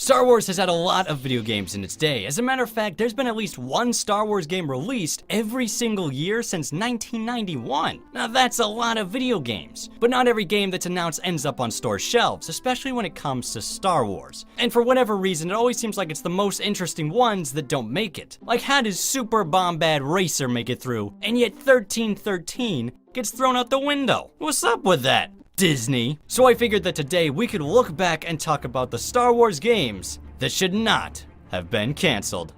Star Wars has had a lot of video games in its day. As a matter of fact, there's been at least one Star Wars game released every single year since 1991. Now that's a lot of video games, but not every game that's announced ends up on store shelves, especially when it comes to Star Wars. And for whatever reason, it always seems like it's the most interesting ones that don't make it. Like, how does Super Bombad Racer make it through, and yet 1313 gets thrown out the window? What's up with that, Disney? So I figured that today we could look back and talk about the Star Wars games that should not have been canceled.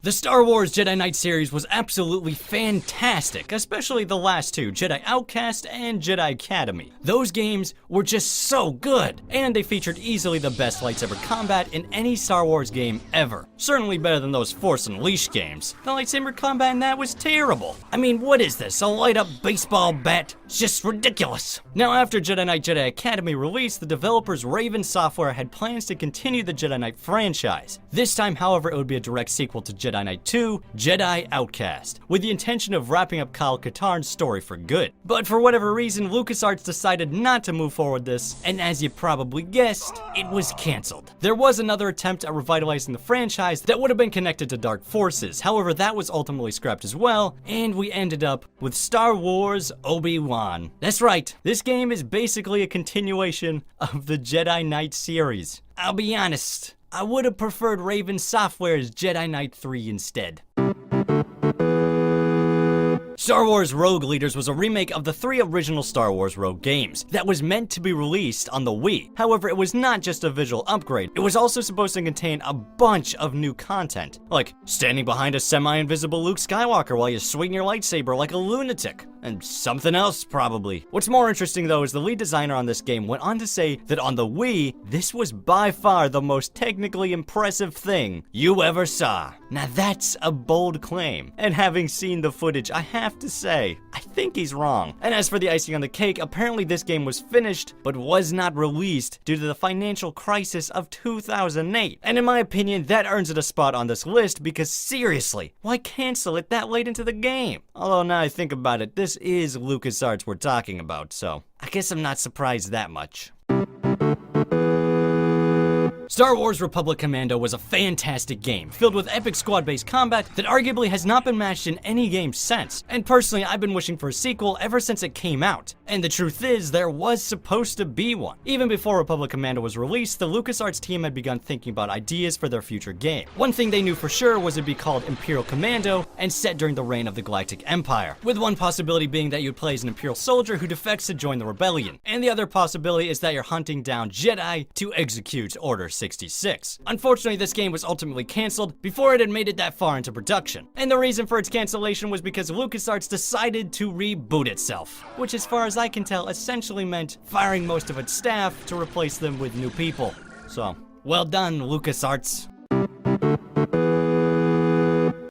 The Star Wars Jedi Knight series was absolutely fantastic, especially the last two, Jedi Outcast and Jedi Academy. Those games were just so good, and they featured easily the best lightsaber combat in any Star Wars game ever. Certainly better than those Force Unleashed games. The lightsaber combat in that was terrible. I mean, what is this, a light-up baseball bat? It's just ridiculous. Now, after Jedi Knight Jedi Academy released, the developers Raven Software had plans to continue the Jedi Knight franchise. This time, however, it would be a direct sequel to Jedi Knight 2, Jedi Outcast, with the intention of wrapping up Kyle Katarn's story for good. But for whatever reason, LucasArts decided not to move forward with this, and as you probably guessed, it was canceled. There was another attempt at revitalizing the franchise that would have been connected to Dark Forces, however that was ultimately scrapped as well, and we ended up with Star Wars Obi-Wan. That's right, this game is basically a continuation of the Jedi Knight series. I'll be honest, I would have preferred Raven Software's Jedi Knight 3 instead. Star Wars Rogue Leaders was a remake of the 3 original Star Wars Rogue games that was meant to be released on the Wii. However, it was not just a visual upgrade, it was also supposed to contain a bunch of new content, like standing behind a semi-invisible Luke Skywalker while you swing your lightsaber like a lunatic, and something else probably. What's more interesting though is the lead designer on this game went on to say that on the Wii, this was by far the most technically impressive thing you ever saw. Now that's a bold claim, and having seen the footage, I have to say, I think he's wrong. And as for the icing on the cake, apparently this game was finished, but was not released due to the financial crisis of 2008. And in my opinion, that earns it a spot on this list because seriously, why cancel it that late into the game? Although now I think about it, this is LucasArts we're talking about, so I guess I'm not surprised that much. Star Wars Republic Commando was a fantastic game, filled with epic squad-based combat that arguably has not been matched in any game since. And personally, I've been wishing for a sequel ever since it came out. And the truth is, there was supposed to be one. Even before Republic Commando was released, the LucasArts team had begun thinking about ideas for their future game. One thing they knew for sure was it'd be called Imperial Commando and set during the reign of the Galactic Empire, with one possibility being that you'd play as an Imperial soldier who defects to join the rebellion. And the other possibility is that you're hunting down Jedi to execute Order 66. Unfortunately, this game was ultimately canceled before it had made it that far into production. And the reason for its cancellation was because LucasArts decided to reboot itself, which as far as I can tell essentially meant firing most of its staff to replace them with new people. So, well done, LucasArts.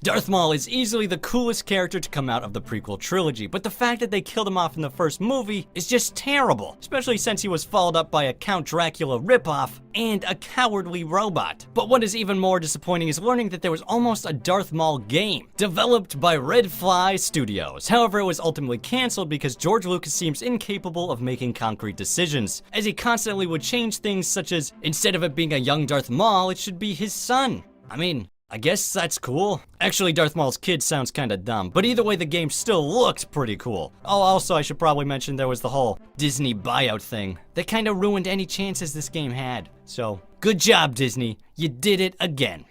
Darth Maul is easily the coolest character to come out of the prequel trilogy, but the fact that they killed him off in the first movie is just terrible, especially since he was followed up by a Count Dracula ripoff and a cowardly robot. But what is even more disappointing is learning that there was almost a Darth Maul game, developed by Red Fly Studios. However, it was ultimately cancelled because George Lucas seems incapable of making concrete decisions, as he constantly would change things such as, instead of it being a young Darth Maul, it should be his son. I mean, I guess that's cool. Actually, Darth Maul's kid sounds kinda dumb, but either way the game still looked pretty cool. Oh, also I should probably mention there was the whole Disney buyout thing that kinda ruined any chances this game had. So, good job Disney, you did it again.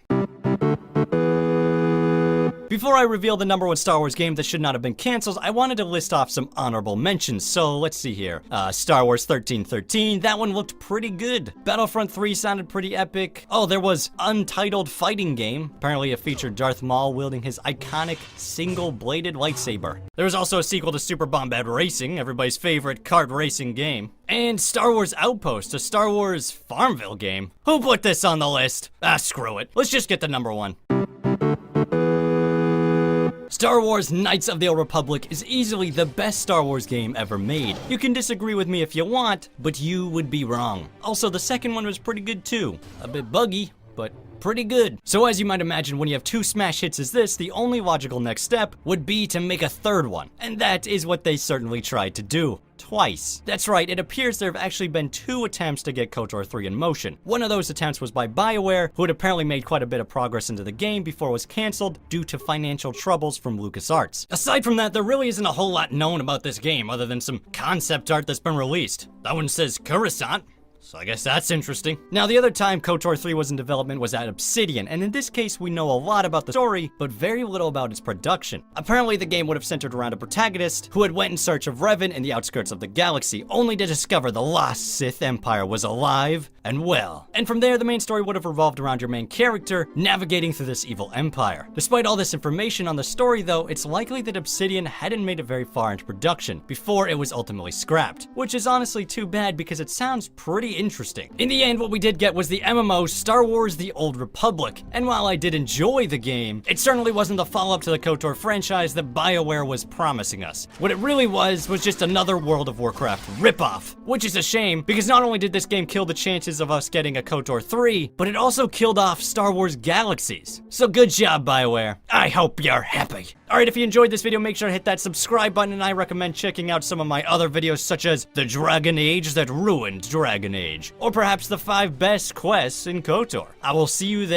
Before I reveal the #1 Star Wars game that should not have been canceled, I wanted to list off some honorable mentions, so let's see here. Star Wars 1313, that one looked pretty good. Battlefront 3 sounded pretty epic. Oh, there was Untitled Fighting Game. Apparently it featured Darth Maul wielding his iconic single-bladed lightsaber. There was also a sequel to Super Bombad Racing, everybody's favorite kart racing game. And Star Wars Outpost, a Star Wars Farmville game. Who put this on the list? Ah, screw it. Let's just get the #1. Star Wars Knights of the Old Republic is easily the best Star Wars game ever made. You can disagree with me if you want, but you would be wrong. Also, the second one was pretty good too. A bit buggy, but pretty good. So as you might imagine, when you have 2 smash hits as this, the only logical next step would be to make a third one. And that is what they certainly tried to do. twice. That's right, it appears there have actually been 2 attempts to get KOTOR 3 in motion. One of those attempts was by BioWare, who had apparently made quite a bit of progress into the game before it was cancelled due to financial troubles from LucasArts. Aside from that, there really isn't a whole lot known about this game other than some concept art that's been released. That one says Coruscant, so I guess that's interesting. Now, the other time KOTOR 3 was in development was at Obsidian, and in this case we know a lot about the story, but very little about its production. Apparently the game would have centered around a protagonist who had went in search of Revan in the outskirts of the galaxy, only to discover the lost Sith Empire was alive and well. And from there, the main story would have revolved around your main character navigating through this evil empire. Despite all this information on the story though, it's likely that Obsidian hadn't made it very far into production before it was ultimately scrapped, which is honestly too bad because it sounds pretty interesting. In the end, what we did get was the MMO Star Wars The Old Republic, and while I did enjoy the game, it certainly wasn't the follow-up to the KOTOR franchise that BioWare was promising us. What it really was just another World of Warcraft ripoff, which is a shame because not only did this game kill the chances of us getting a KOTOR 3, but it also killed off Star Wars Galaxies. So good job, BioWare. I hope you're happy. Alright, if you enjoyed this video, make sure to hit that subscribe button, and I recommend checking out some of my other videos such as The Dragon Age That Ruined Dragon Age, or perhaps the 5 best quests in KOTOR. I will see you there.